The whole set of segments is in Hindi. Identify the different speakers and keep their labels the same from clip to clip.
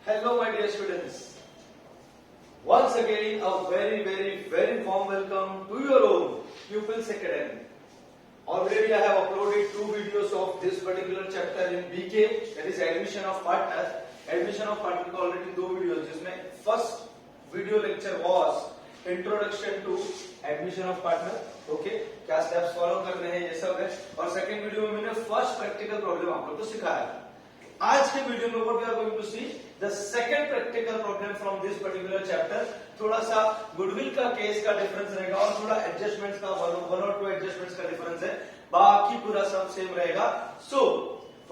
Speaker 1: Hello my dear students. Once again a very warm welcome to your own Pupils Academy. Already I have uploaded 2 videos of this particular chapter in BK, that is admission of partners. Admission of partner का already 2 videos जिसमें first video lecture was introduction to admission of partner. Okay, क्या steps follow करने हैं ये सब है. और second video में मैंने first practical problem आप लोग को सिखाया. आज के वीडियो में what we are going to see the second practical problem from this particular chapter. थोड़ा सा गुडविल का केस का डिफरेंस रहेगा और थोड़ा एडजस्टमेंट्स का वन और 2 एडजस्टमेंट्स का डिफरेंस है, बाकी पूरा सब सेम रहेगा. So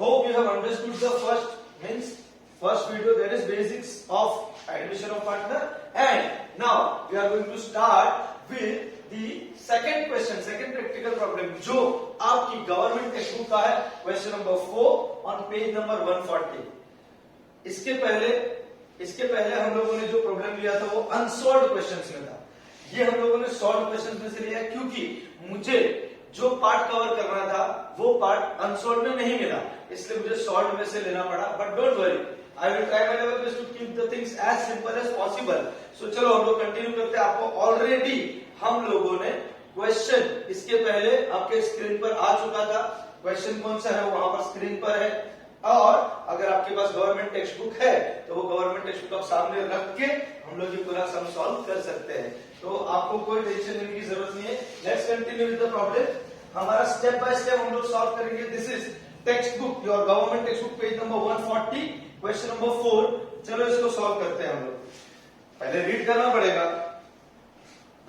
Speaker 1: hope you have understood the first video, that is basics of admission of partner. And now we are going to start with the second question, second practical problem जो आपकी गवर्नमेंट टेक्स्ट बुक का है, question number 4 on page number 140. इसके पहले हम लोगों ने जो प्रॉब्लम लिया था वो अनसॉल्व्ड क्वेश्चंस में था. ये हम लोगों ने सॉल्व क्वेश्चंस में से लिया क्योंकि मुझे जो पार्ट कवर करना था वो पार्ट अनसॉल्व्ड में नहीं मिला, इसलिए मुझे सॉल्व में से लेना पड़ा. But don't worry, I will try my level best to keep the things as simple as possible. So चलो हम लोग कंटिन्यू करते हैं. आपको ऑलरेडी हम लोगों ने क्वेश्चन इसके पहले आपके स्क्रीन पर आ चुका था. क्वेश्चन कौन सा है वहां पर स्क्रीन पर है, और अगर आपके पास गवर्नमेंट टेक्स्ट बुक है तो वो गवर्नमेंट टेक्स्ट बुक आप सामने रख के हम लोग ये पूरा सम सॉल्व कर सकते हैं. तो आपको कोई टेंशन लेने की जरूरत नहीं है. Let's continue with the problem. हमारा स्टेप बाय स्टेप हम लोग सॉल्व करेंगे. This is text book, your government text book, page number 140, question number 4. चलो इसको सॉल्व करते हैं हम लोग. पहले रीड करना पड़ेगा.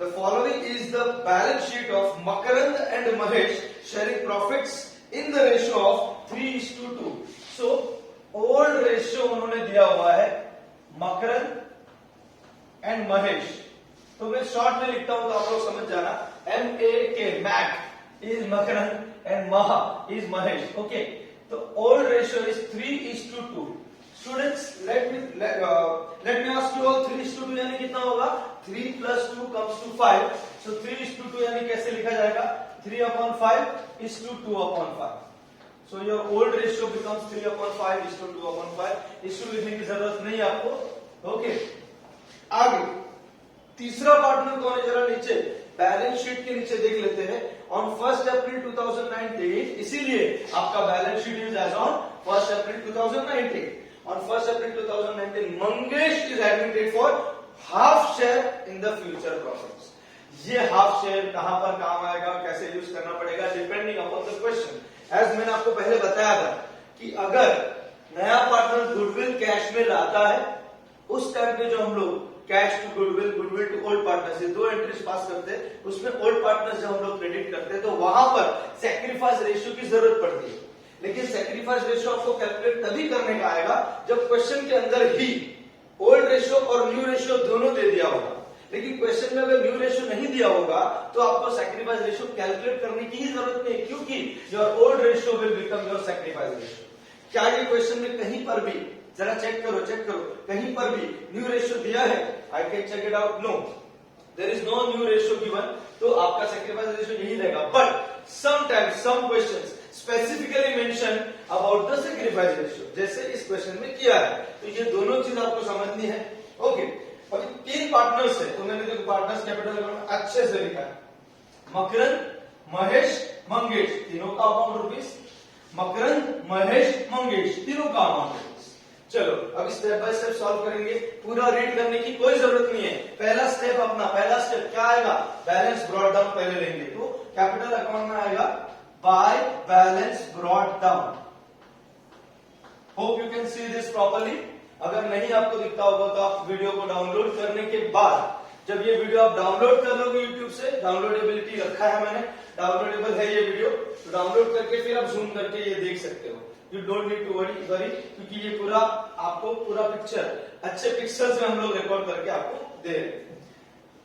Speaker 1: The following is the balance sheet of Makarand and Mahesh sharing profits in the ratio of 3:2. So old ratio उन्होंने दिया हुआ है मकरंद एंड महेश. तो मैं शॉर्ट में लिखता हूं तो आप लोग समझ जाना. MAK, Mak is Makarand and Maha is Mahesh. Okay, तो old ratio is 3:2. Students let me ask you all, 3:2 यानी कितना होगा? 3 + 2 comes to 5. So 3:2 यानी कैसे लिखा जाएगा? 3/5:2/5. So your old ratio becomes 3/5:2/5. इसको लिखने की जरूरत नहीं है आपको. ओके, आगे तीसरा पार्टनर कौन है जरा नीचे बैलेंस शीट के नीचे देख लेते हैं. ऑन 1 अप्रैल 2019, इसीलिए आपका balance sheet is as on 1 April 2019. On 1 April 2019, Mangesh is admitted for half share in the future profits. ये हाफ शेयर कहां पर काम आएगा, कैसे यूज करना पड़ेगा, depending upon the question. As मैंने आपको पहले बताया था कि अगर नया पार्टनर गुडविल कैश में लाता है, उस टाइम पे जो हम लोग cash to goodwill, goodwill to old partner से 2 एंट्रीज पास करते हैं, उसमें ओल्ड पार्टनर से हम लोग क्रेडिट करते हैं, तो वहां पर सैक्रिफाइस रेशियो की जरूरत पड़ती है. लेकिन सैक्रिफाइस रेशियो आपको कैलकुलेट तभी करने का आएगा जब क्वेश्चन के अंदर ही ओल्ड रेशियो और न्यू रेशियो दोनों दे दिया होगा. लेकिन क्वेश्चन में अगर न्यू रेशियो नहीं दिया होगा तो आपको सैक्रिफाइस रेशियो कैलकुलेट करने की ही जरूरत नहीं, क्योंकि your old ratio will become your sacrifice ratio. क्या ये क्वेश्चन में कहीं पर भी, जरा चेक करो, कहीं पर भी न्यू रेशियो दिया है? I can check it out. No, there is no new ratio given, तो आपका सैक्रिफाइस रेशियो यही रहेगा. But sometimes some questions specifically mention about the sacrifice ratio, जैसे इस क्वेश्चन में किया है. तो ये दोनों चीज आपको समझनी है. ओके, अभी 3 पार्टनर्स है तो मैंने देखो पार्टनर्स कैपिटल में अच्छे से लिखा है. मकरंद, महेश, मंगेश, तीनों का अमाउंट रुपीस. मकरंद, महेश, मंगेश, तीनों का अमाउंट रुपीस. चलो अब स्टेप बाय स्टेप सॉल्व करेंगे. पूरा रीड करने की कोई जरूरत नहीं है. पहला स्टेप क्या आएगा? बैलेंस ब्रॉट डाउन पहले लेंगे. तो कैपिटल अकाउंट में आएगा by balance brought down. Hope you can see this properly. अगर नहीं आपको दिखता होगा तो आप वीडियो को डाउनलोड करने के बाद, जब ये वीडियो आप डाउनलोड कर लोगे यूट्यूब से, डाउनलोडेबिलिटी रखा है मैंने, डाउनलोडेबल है ये वीडियो, तो डाउनलोड करके फिर आप जूम करके ये देख सकते हो. You don't need to worry, क्योंकि ये पूरा आपको पूरा पिक्चर अच्छे पिक्सल्स में हम लोग रिकॉर्ड करके आपको दे रहे हैं.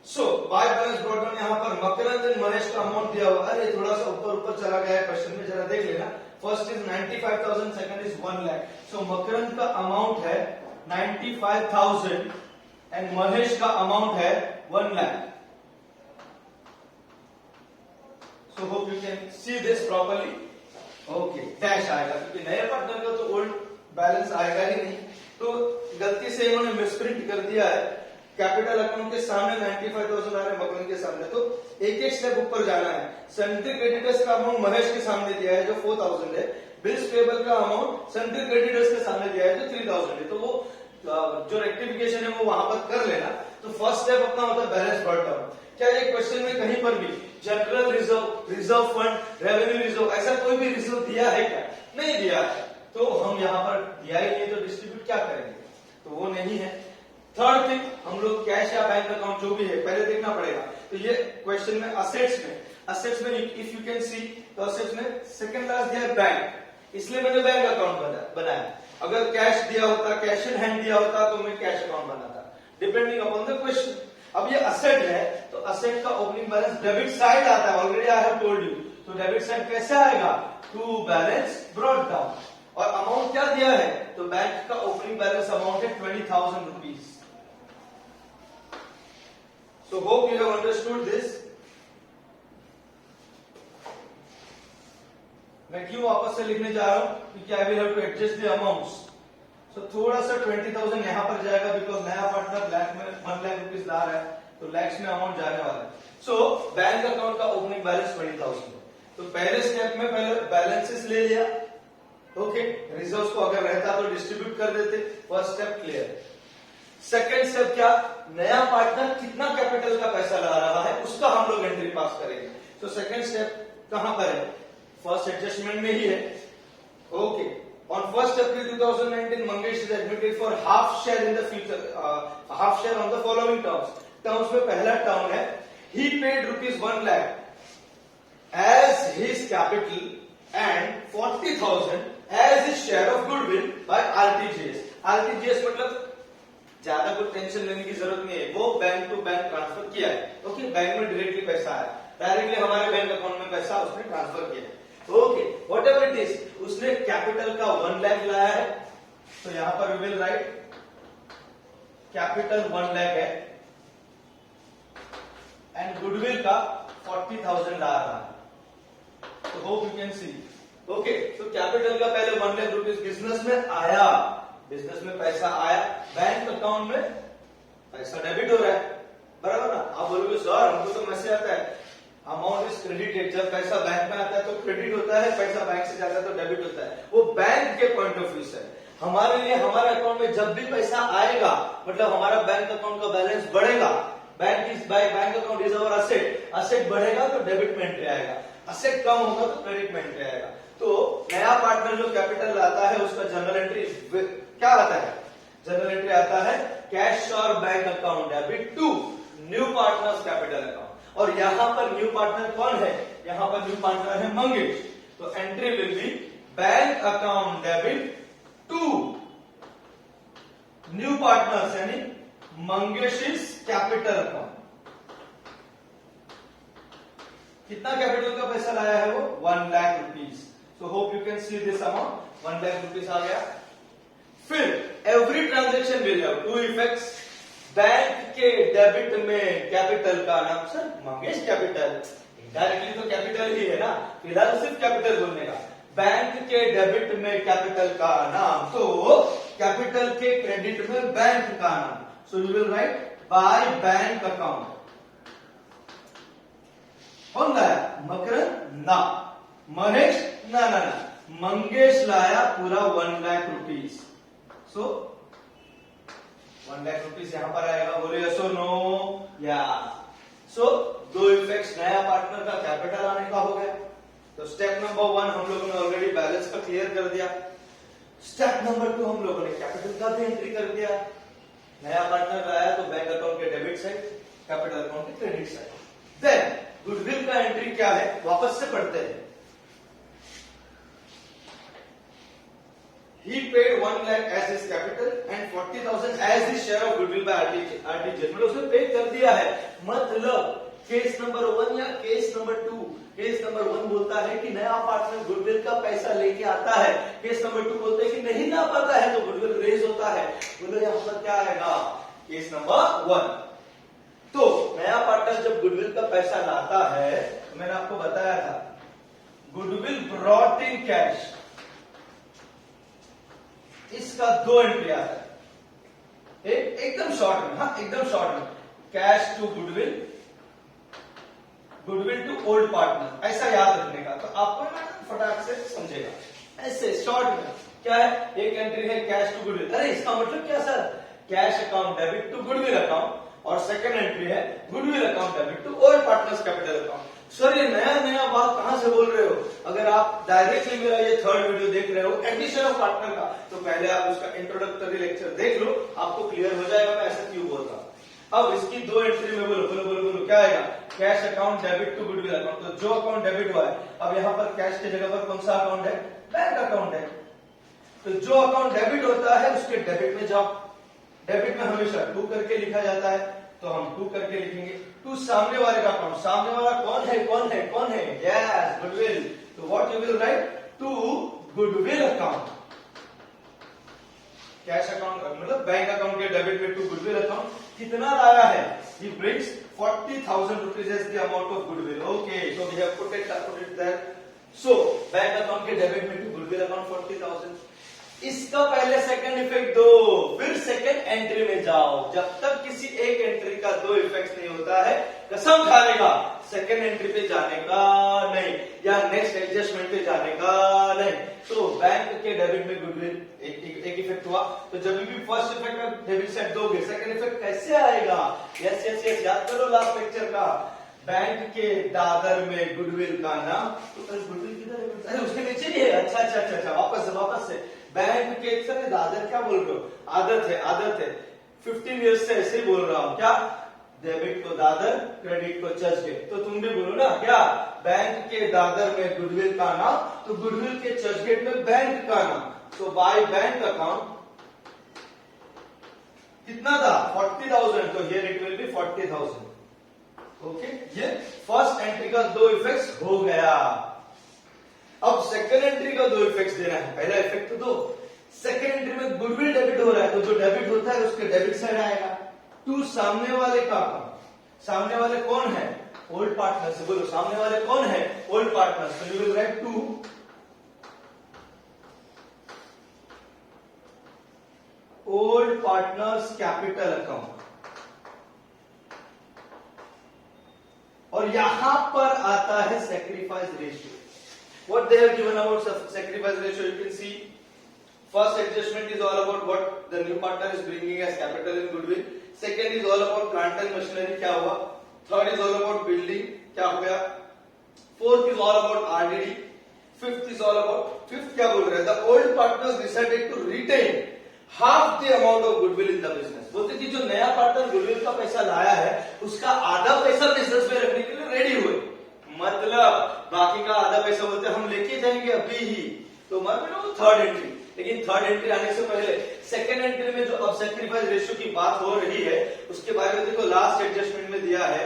Speaker 1: सो बाय बैलेंस ब्रॉट डाउन, यहाँ पर मकरंद एंड महेश का अमाउंट दिया हुआ है. थोड़ा सा ऊपर चला गया है क्वेश्चन में, जरा देख लेना. First is 95,000, second is 1 lakh. So Makrand का अमाउंट है 95,000 एंड महेश का अमाउंट है 1 लाख. सो hope you can see this properly. Okay, dash आएगा क्योंकि नए पार्टनर का तो ओल्ड बैलेंस आएगा ही नहीं। तो गलती से इन्होंने मिसप्रिंट कर दिया है, कैपिटल अकाउंट के सामने 95,000 आ रहे हैं, मकरन के सामने, तो एक एक स्टेप ऊपर जाना है। सैनिटरी क्रेडिटर्स का अमाउंट महेश के सामने दिया है जो 4,000 है, बिल्स पेबल का अमाउंट सैनिटरी क्रेडिटर्स के सामने दिया है जो 3,000 है। तो वो जो रेक्टिफिकेशन है वो वहां पर कर लेना। तो फर्स्ट स्टेप अपना होता है बैलेंस ब्रॉट डाउन। क्या ये क्वेश्चन में कहीं पर भी general reserve, reserve fund, revenue reserve ऐसा कोई भी रिजर्व दिया है क्या? नहीं दिया है। तो हम यहाँ पर दिया ही नहीं तो डिस्ट्रीब्यूट क्या करेंगे? तो वो नहीं है। थर्ड थिंग, हम लोग कैश या बैंक अकाउंट जो भी है पहले देखना पड़ेगा। तो ये क्वेश्चन में असेट्स में इफ यू कैन सी, तो असेट्स में सेकंड लास्ट दिया है बैंक, इसलिए मैंने बैंक अकाउंट बनाया। अगर कैश दिया होता, कैश इन हैंड दिया होता तो मैं कैश अकाउंट बनाता, डिपेंडिंग अपॉन द क्वेश्चन। अब ये असेट है तो असेट का ओपनिंग बैलेंस डेबिट साइड आता है, already I have told you. तो डेबिट साइड कैसे आएगा? To balance brought down. और अमाउंट क्या दिया है? तो बैंक का ओपनिंग बैलेंस अमाउंट है 20,000 rupees. So hope you have understood this. मैं क्यों वापस से लिखने जा रहा हूं? क्योंकि I will have to adjust the amounts. So थोड़ा सा 20,000 यहां पर जाएगा, बिकॉज नया पार्टनर लैख में 1 लाख रुपीज ला रहा है, तो लैक्स में अमाउंट जाने वाला है। सो बैंक अकाउंट का ओपनिंग बैलेंस 20,000। तो पहले स्टेप में पहले बैलेंसेस ले लिया, ओके। रिजर्व्स को अगर रहता तो डिस्ट्रीब्यूट कर देते। First step clear. Second step क्या? नया पार्टनर कितना कैपिटल का पैसा ला रहा है उसका हम लोग एंट्री पास करेंगे। तो सेकेंड स्टेप कहां पर है? फर्स्ट एडजस्टमेंट में ही है, okay. On 1st April 2019, Mangesh is admitted for half share in the future, half share on the following terms. Terms में पहला टर्म है, he paid rupees 1 lakh as his capital and 40,000 as his share of goodwill by RTGS. RTGS मतलब ज्यादा कुछ टेंशन लेने की जरूरत नहीं है, वो बैंक टू बैंक ट्रांसफर किया है, ओके। बैंक में डायरेक्टली पैसा आया, डायरेक्टली हमारे बैंक अकाउंट में पैसा उसने ट्रांसफर किया है, okay. Whatever it is, उसने कैपिटल का 1 लाख लाया है, तो यहां पर we will write capital 1 lakh है एंड गुडविल का 40,000 ला रहा है। तो hope you can see, okay. तो कैपिटल का पहले 1 लाख रुपीज बिजनेस में आया, बिजनेस में पैसा आया, बैंक अकाउंट में पैसा डेबिट हो रहा है, बराबर ना? आप बोलोगे सर हमको तो मैसेज आता है अमाउंट इज क्रेडिटेड, जब पैसा बैंक में आता है तो क्रेडिट होता है, पैसा बैंक से जाता है तो डेबिट होता है। वो बैंक के पॉइंट ऑफ व्यू से हमारे लिए, हमारे अकाउंट में जब भी पैसा आएगा मतलब हमारा बैंक अकाउंट का बैलेंस बढ़ेगा। Bank account is our asset, asset बढ़ेगा तो डेबिट में एंट्री आएगा, असेट कम होगा तो क्रेडिट में एंट्री आएगा। तो नया पार्टनर जो कैपिटल लाता है उसका जनरल एंट्री क्या आता है? जनरल एंट्री आता है कैश और bank account debit to new partners capital account. और यहां पर न्यू पार्टनर कौन है? यहां पर न्यू पार्टनर है मंगेश, तो entry will be bank account debit to new partners यानी मंगेश कैपिटल अकाउंट। कितना कैपिटल का पैसा लाया है वो? 1 lakh rupees. So hope you can see this amount, 1 lakh rupees आ गया। फिर every transaction will have 2 effects. Bank के डेबिट में कैपिटल का नाम सर मंगेश कैपिटल, इनडायरेक्टली तो कैपिटल ही है ना, फिलहाल सिर्फ कैपिटल बोलने का। बैंक के डेबिट में कैपिटल का नाम, तो कैपिटल के क्रेडिट में बैंक का नाम। So you will right by bank account. कौन लाया? मकरन ना, महेश ना ना ना, मंगेश लाया पूरा 1 लाख रुपीज। सो 1 लाख रुपीज यहां पर आएगा, बोले यस और नो? या। सो 2 इफेक्ट्स नया पार्टनर का कैपिटल आने का हो गया। तो स्टेप नंबर 1 हम लोगों ने ऑलरेडी बैलेंस का क्लियर कर दिया। स्टेप नंबर 2 हम लोगों ने कैपिटल का भी एंट्री कर दिया। नया पार्टनर आया तो बैंक अकाउंट के डेबिट साइड, कैपिटल अकाउंट के क्रेडिट साइड। देन गुडविल का एंट्री क्या है वापस से पढ़ते हैं। He paid 1 lakh as his capital and 40,000 as his share of goodwill by RTGS। मतलब उसने पे कर दिया है। मतलब केस नंबर 1 या केस नंबर 2, केस नंबर 1 बोलता है कि नया पार्टनर गुडविल का पैसा लेके आता है, केस नंबर 2 बोलते हैं कि नहीं ला पाता है तो गुडविल रेज होता है। बोलो यहां पर क्या आएगा? Case number 1। तो नया पार्टनर जब गुडविल का पैसा लाता है, तो मैंने आपको बताया था गुडविल ब्रॉट इन कैश, इसका 2 एंट्री आता है, एकदम शॉर्ट में, हाँ एकदम शॉर्ट में, cash to goodwill, goodwill to old partner, ऐसा याद रखने का। तो आपको ना फटाक से समझेगा, ऐसे शॉर्ट में क्या है, एक एंट्री है कैश टू गुडविल, अरे इसका मतलब क्या sir, cash account debit to goodwill account, और सेकंड एंट्री है goodwill account debit to old partners capital account. Sir ये नया नया बात कहां से बोल रहे हो, अगर आप डायरेक्टली मेरा ये थर्ड वीडियो देख रहे हो एडिशन ऑफ पार्टनर का, तो पहले आप उसका इंट्रोडक्टरी लेक्चर देख लो, आपको क्लियर हो जाएगा मैं ऐसा क्यों बोल रहा हूं। अब इसकी 2 एंट्री में बोलो बोलो बोलो बोलो क्या आएगा, cash account debit to goodwill account. तो जो अकाउंट डेबिट हुआ है, अब यहाँ पर कैश की जगह पर कौन सा अकाउंट है, बैंक अकाउंट है। तो जो अकाउंट डेबिट होता है उसके डेबिट में जाओ, डेबिट में हमेशा 2 करके लिखा जाता है, तो हम 2 करके लिखेंगे। 2 सामने वाले का अकाउंट, सामने वाला कौन है कौन है कौन है, यस गुडविल। तो what you will write, to goodwill account, cash account मतलब बैंक अकाउंट के डेबिट में टू गुडविल अकाउंट। कितना लाया है, he brings 40,000 rupees as the amount of goodwill. Okay, so we have put it there. So bank account के डेबिट में टू गुडविल अकाउंट 40,000। इसका पहले सेकंड इफेक्ट दो, फिर सेकंड एंट्री में जाओ। जब तक किसी एक एंट्री का 2 इफेक्ट नहीं होता है, कसम खा लेगा सेकंड एंट्री पे जाने का नहीं, या नेक्स्ट एडजस्टमेंट पे जाने का नहीं। तो बैंक के डेबिट में गुडविल एक इफेक्ट हुआ, तो जब भी फर्स्ट इफेक्ट में डेबिट साइड दोगे, सेकंड इफेक्ट कैसे आएगा, यस यस यस याद करो लास्ट लेक्चर का, बैंक के दादर में गुडविल का नाम, तो गुडविल किधर है, अरे उसके नीचे ही है, अच्छा अच्छा अच्छा अच्छा, वापस से बैंक के, सर दादर क्या बोल रहे हो, आदत है 15 इयर्स से ऐसे ही बोल रहा हूं, क्या डेबिट को दादर क्रेडिट को चर्चगेट। तो तुम भी बोलो ना क्या, बैंक के दादर में गुडविल का नाम, तो गुडविल के चर्चगेट में बैंक का नाम। तो बाय बैंक अकाउंट कितना था 40,000, तो here it will be 40,000। Okay, ये फर्स्ट एंट्री का 2 इफेक्ट्स हो गया। अब सेकंड एंट्री का 2 इफेक्ट्स देना है, पहला इफेक्ट तो दो, सेकंड एंट्री में गुडविल डेबिट हो रहा है, तो जो डेबिट होता है उसके डेबिट साइड आएगा। 2 सामने वाले का, सामने वाले कौन है, ओल्ड पार्टनर्स, बोलो सामने वाले कौन है, ओल्ड पार्टनर्स। तो you will right 2 old partners capital account, और यहां पर आता है sacrifice ratio. What they have given about sacrifice ratio, you can see first adjustment is all about what the new partner is bringing as capital in goodwill. Second is all about plant and machinery, क्या हुआ। Third is all about building, क्या हो गया। Fourth is all about RDD. Fifth is all about, fifth क्या बोल रहे हैं, the old partners decided to retain half the amount of goodwill in the business। बोलते कि जो नया पार्टनर गुडविल का पैसा लाया है, उसका आधा पैसा बिजनेस में रखने के लिए रेडी हुए, मतलब बाकी का आधा पैसा बोलते हम लेके जाएंगे अभी ही। तो मतलब थर्ड एंट्री, लेकिन थर्ड एंट्री आने से पहले सेकंड एंट्री में जो अब सैक्रिफाइस रेशियो की बात हो रही है, उसके बारे में देखो लास्ट एडजस्टमेंट में दिया है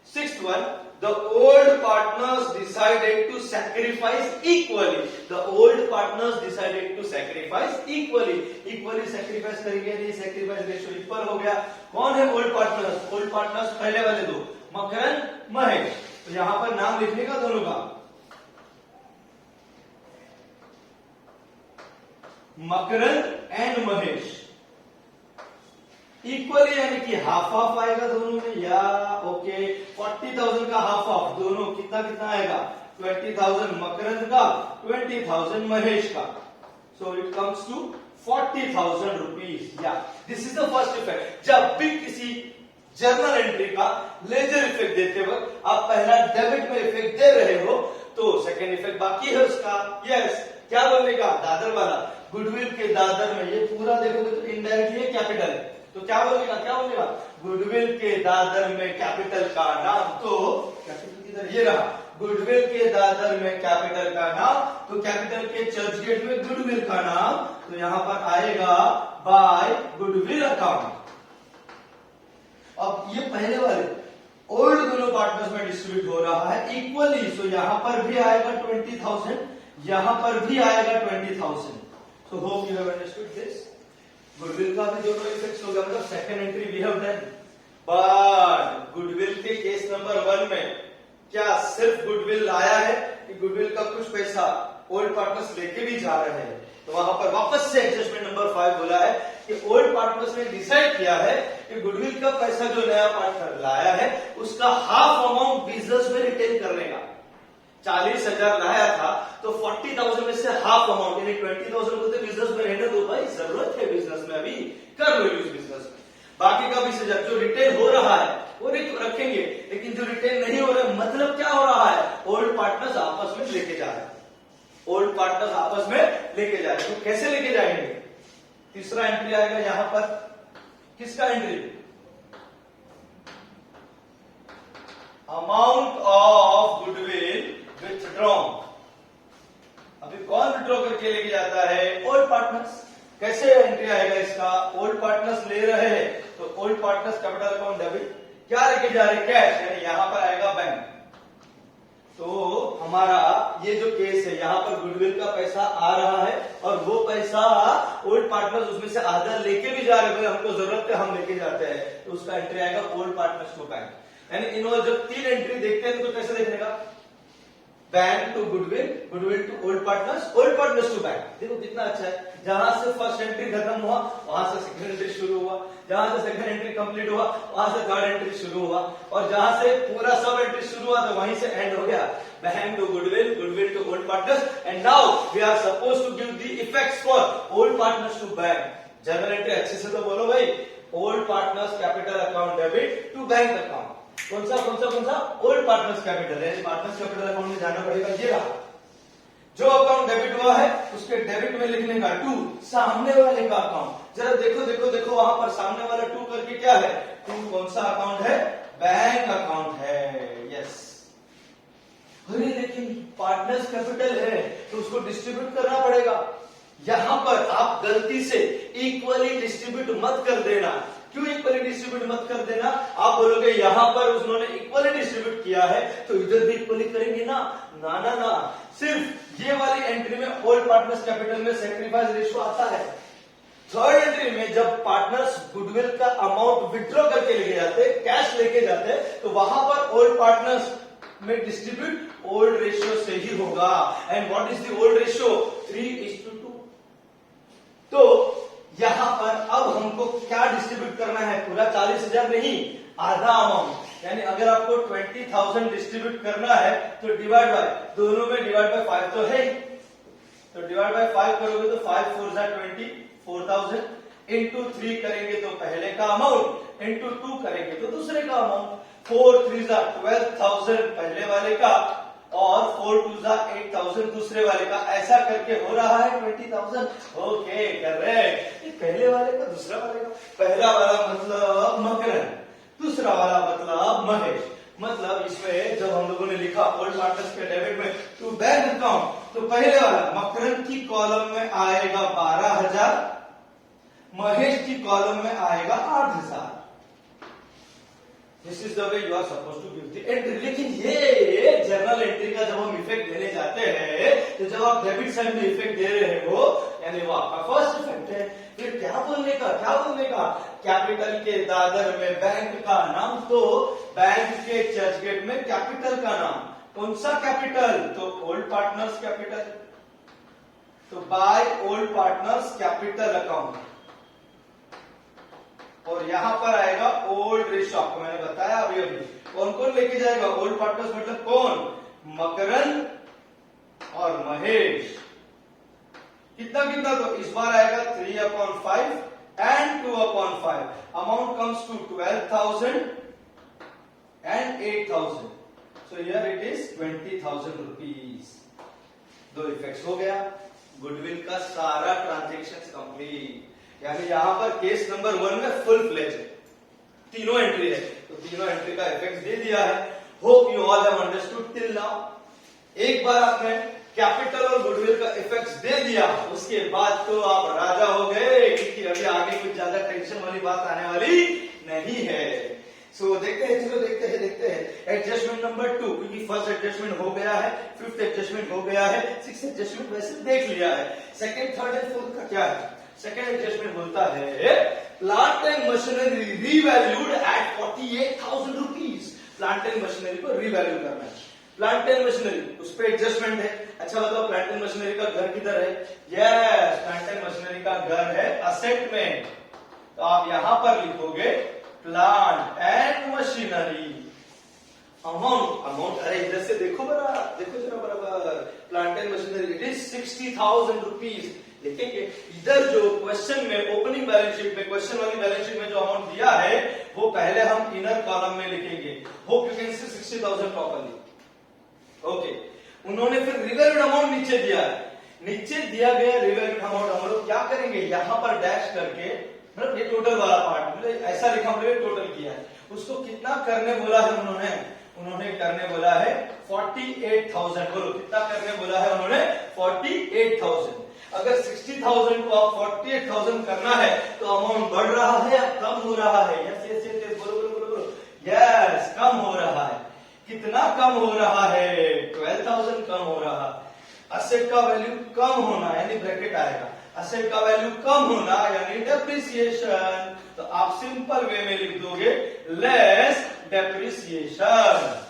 Speaker 1: 6th one, the old partners decided to sacrifice equally. The old partners decided to sacrifice equally. Equally sacrifice करेंगे, नहीं सैक्रिफाइस रेशियो इक्वल हो गया। कौन है ओल्ड पार्टनर्स, ओल्ड पार्टनर्स पहले वाले दो, मकरन महेश। तो यहां पर नाम लिखने का दोनों का, मकरन एंड महेश, इक्वली यानी कि हाफ हाफ आएगा दोनों में, या ओके 40,000 का हाफ हाफ दोनों, कितना कितना आएगा 20,000 मकरन का, 20,000 महेश का। So it comes to 40,000 rupees. या this is the first effect. जब भी किसी जर्नल एंट्री का लेजर इफेक्ट देते वक्त आप पहला डेबिट में इफेक्ट दे रहे हो, तो सेकंड इफेक्ट बाकी है उसका। यस, क्या बोलने का, दादर वाला, गुडविल के दादर में, ये पूरा देखोगे तो इनडायरेक्टली कैपिटल है, तो क्या बोलेगा, गुडविल के दादर में कैपिटल का नाम, तो कैपिटल किधर, ये रहा, गुडविल के दादर में कैपिटल का नाम, तो कैपिटल के चर्चगेट में गुडविल का नाम, तो यहां पर आएगा बाय गुडविल अकाउंट। अब ये पहले वाले ओल्ड दोनों पार्टनर्स में डिस्ट्रीब्यूट हो रहा है इक्वली, सो यहां पर भी आएगा 20,000, यहां पर भी आएगा 20,000। So hope you have understood this. Goodwill का भी दोनों इफेक्ट्स हो गया, मतलब second entry we have done. But goodwill के केस नंबर 1 में क्या सिर्फ गुडविल आया है, कि गुडविल का कुछ पैसा ओल्ड पार्टनर्स लेके भी जा रहे हैं, तो वहां पर वापस से एडजस्टमेंट नंबर 5 बोला है कि ओल्ड पार्टनर्स ने डिसाइड किया है कि गुडविल का पैसा जो नया पार्टनर लाया है उसका हाफ अमाउंट बिजनेस में रिटेन करने का। 40,000 लाया था तो 40,000 में से हाफ अमाउंट यानी 20,000 को तो बिजनेस में रहने दो भाई, जरूरत है बिजनेस में, अभी कर लो यूज बिजनेस में। बाकी का 20,000 जो रिटेन हो रहा है वो रखेंगे, लेकिन जो रिटेन नहीं हो रहा है मतलब क्या हो रहा है, ओल्ड पार्टनर्स आपस में लेके जा रहे हैं, ओल्ड पार्टनर्स आपस में लेके जा रहे हैं। तो कैसे लेके जाएंगे? तीसरा एंट्री आएगा यहां पर, किसका entry? Amount of goodwill withdrawn. अभी कौन विथड्रॉ करके लेके जाता है? Old partners. कैसे एंट्री आएगा इसका? ओल्ड पार्टनर्स ले रहे हैं तो old partners capital account debit, क्या लेके जा रहे? कैश, यानी यहां पर आएगा बैंक। तो हमारा ये जो केस है यहां पर गुडविल का पैसा आ रहा है और वो पैसा ओल्ड पार्टनर्स उसमें से आधा लेके भी जा रहे हैं, हमको जरूरत है हम लेके जाते हैं, तो उसका एंट्री आएगा ओल्ड पार्टनर्स टू बैंक। यानी इन जब 3 एंट्री देखते हैं तो कैसे देखने का? Bank to goodwill, goodwill to old partners to bank. देखो कितना अच्छा है, जहां से फर्स्ट एंट्री खत्म हुआ वहां से सेकंड एंट्री शुरू हुआ, जहां से सेकंड एंट्री कंप्लीट हुआ वहां से थर्ड एंट्री शुरू हुआ, और जहां से पूरा सब एंट्री शुरू हुआ तो वहीं से एंड हो गया। Bank to goodwill, goodwill to old partners, and now we are suppose to give the effects for old partners to bank. General entry अच्छे से तो बोलो भाई, old partners capital account debit to bank account. कौन सा ओल्ड पार्टनर्स कैपिटल है, पार्टनर्स कैपिटल अकाउंट में जाना पड़ेगा। ये रहा जो अकाउंट डेबिट हुआ है उसके डेबिट में लिखने का टू सामने वाले का अकाउंट। जरा देखो वहां पर सामने वाला टू करके क्या है? टू कौन सा अकाउंट है? बैंक अकाउंट है। यस, अरे लेकिन पार्टनर्स कैपिटल है तो उसको डिस्ट्रीब्यूट करना पड़ेगा। यहां पर आप गलती से इक्वली डिस्ट्रीब्यूट मत कर देना। क्यों इक्वली डिस्ट्रीब्यूट मत कर देना? आप बोलोगे यहां पर उन्होंने इक्वली डिस्ट्रीब्यूट किया है तो इधर भी इक्वली करेंगे ना, ना ना ना, सिर्फ ये वाली एंट्री में ओल्ड पार्टनर्स कैपिटल में सैक्रिफाइस रेशियो आता है। थर्ड एंट्री में जब पार्टनर्स गुडविल का अमाउंट विथड्रॉ करके लेके जाते, कैश लेके जाते, तो वहां पर ओल्ड पार्टनर्स में डिस्ट्रीब्यूट ओल्ड रेशियो से ही होगा। And what is the old ratio? 3:2। तो यहां पर अब हमको क्या डिस्ट्रीब्यूट करना है? पूरा 40,000 नहीं, आधा अमाउंट। यानी अगर आपको 20,000 डिस्ट्रीब्यूट करना है तो डिवाइड बाय, दोनों में डिवाइड बाय 5 तो है, तो डिवाइड बाय 5 करोगे तो 5 4 20, 4,000 इंटू 3 करेंगे तो पहले का अमाउंट, इंटू 2 करेंगे तो दूसरे का अमाउंट। 4 3 12,000 पहले वाले का और 4 2 8,000 दूसरे वाले का। ऐसा करके हो रहा है 20,000। Okay, correct. पहले वाले का दूसरा वाले का, पहला वाला मतलब मकरन, दूसरा वाला मतलब महेश। मतलब इसमें जब हम लोगों ने लिखा ओल्ड पार्टनर्स के डेबिट में टू बैंक अकाउंट, तो पहले वाला मकरन की कॉलम में आएगा 12,000, महेश की कॉलम में आएगा 8,000। This is the way you are suppose to give the entry. लेकिन ये जर्नल एंट्री का जब हम इफेक्ट देने जाते हैं तो जब आप डेबिट साइड में इफेक्ट दे रहे हो, यानी वो आपका फर्स्ट इफेक्ट है। फिर क्या बोलने का? कैपिटल के दादर में बैंक का नाम, तो बैंक के चर्चगेट में कैपिटल का नाम। कौन सा कैपिटल? तो ओल्ड पार्टनर्स कैपिटल। तो by old partners capital account, और यहां पर आएगा ओल्ड रेशियो। आपको मैंने बताया अभी कौन कौन लेके जाएगा ओल्ड पार्टनर्स, मतलब कौन? मकरन और महेश। कितना? तो इस बार आएगा 3/5 एंड 2/5। Amount comes to 12,000 and 8,000। So here it is 20,000 rupees. दो इफेक्ट्स हो गया, गुडविल का सारा ट्रांजेक्शन कंप्लीट। यानी यहां पर केस नंबर 1 में फुल फ्लेज है, तीनों एंट्री है, तो तीनों एंट्री का इफेक्ट दे दिया है। Hope you all have understood till now. एक बार आपने कैपिटल और गुडविल का इफेक्ट दे दिया, उसके बाद तो आप राजा हो गए, क्योंकि अभी आगे कुछ ज्यादा टेंशन वाली बात आने वाली नहीं है। सो देखते हैं एडजस्टमेंट नंबर 2, क्योंकि फर्स्ट एडजस्टमेंट हो गया है, फिफ्थ एडजस्टमेंट हो गया है, सिक्स्थ एडजस्टमेंट वैसे देख लिया है। सेकंड, थर्ड एंड फोर्थ का क्या है? सेकंड एडजस्टमेंट बोलता है plant and machinery revalued at 48,000 rupees. Plant and machinery को रीवैल्यू करना है। प्लांट एंड मशीनरी उस पर एडजस्टमेंट है, अच्छा बताओ प्लांट एंड मशीनरी का घर किधर है? यस, प्लांट एंड मशीनरी का घर है असेट में। तो आप यहां पर लिखोगे प्लांट एंड मशीनरी। अमाउंट अरे इधर से देखो जरा बराबर। Plant and machinery it is 60,000 rupees लिखेंगे। इधर जो क्वेश्चन में ओपनिंग बैलेंस शीट में, क्वेश्चन वाली बैलेंस शीट में जो अमाउंट दिया है वो पहले हम इनर कॉलम में लिखेंगे। Hope you can C 60,000 properly. Okay, उन्होंने फिर रिवैल्यूड अमाउंट नीचे दिया है। नीचे दिया गया रिवैल्यूड अमाउंट हम लोग क्या करेंगे, यहां पर डैश करके, मतलब ये टोटल वाला पार्ट, मतलब ऐसा लिखा हम लोग टोटल किया है, उसको कितना करने बोला है उन्होंने करने बोला है 48,000। बोलो कितना करने बोला है उन्होंने? 48,000। अगर 60,000 को आप 48,000 करना है तो अमाउंट बढ़ रहा है या कम हो रहा है? यस यस यस, बोलो। यस, कम हो रहा है। कितना कम हो रहा है? 12,000 कम हो रहा है। असेट का वैल्यू कम होना यानी ब्रैकेट आएगा, असेट का वैल्यू कम होना यानी डेप्रिसिएशन। तो आप सिंपल वे में लिख दोगे लेस डेप्रिसिएशन।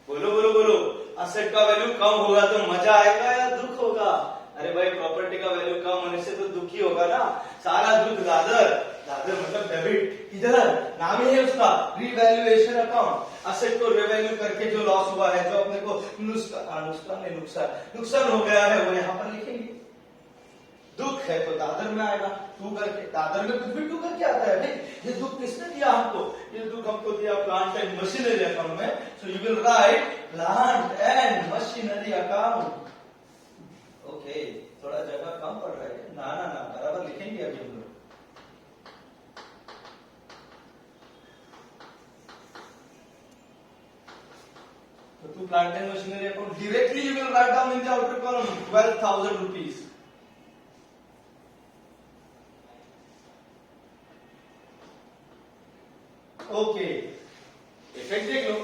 Speaker 1: बोलो, असेट का वैल्यू कम होगा तो मजा आएगा या दुख होगा? अरे भाई, प्रॉपर्टी का वैल्यू कम होने से तो दुखी होगा ना। सारा दुख दादर मतलब डेबिट। इधर नाम ही है उसका रिवैल्यूएशन अकाउंट। असेट को रिवैल्यू करके जो लॉस हुआ है, जो अपने को नुकसान हो गया है, वो यहाँ पर लिखेंगे। दुख है तो दादर में आएगा, टू करके। दादर में कुछ भी टू करके आता है भाई। ये दुख किसने दिया हमको? ये दुख हमको दिया प्लांट एंड मशीनरी अकाउंट में। So you will right plant and machinery account. Okay, थोड़ा जगह कम पड़ रहा है ना, बराबर लिखेंगे अभी हम लोग। तो plant and machinery account directly you will write down in the outer column 12,000 rupees. Okay, effect देख लो।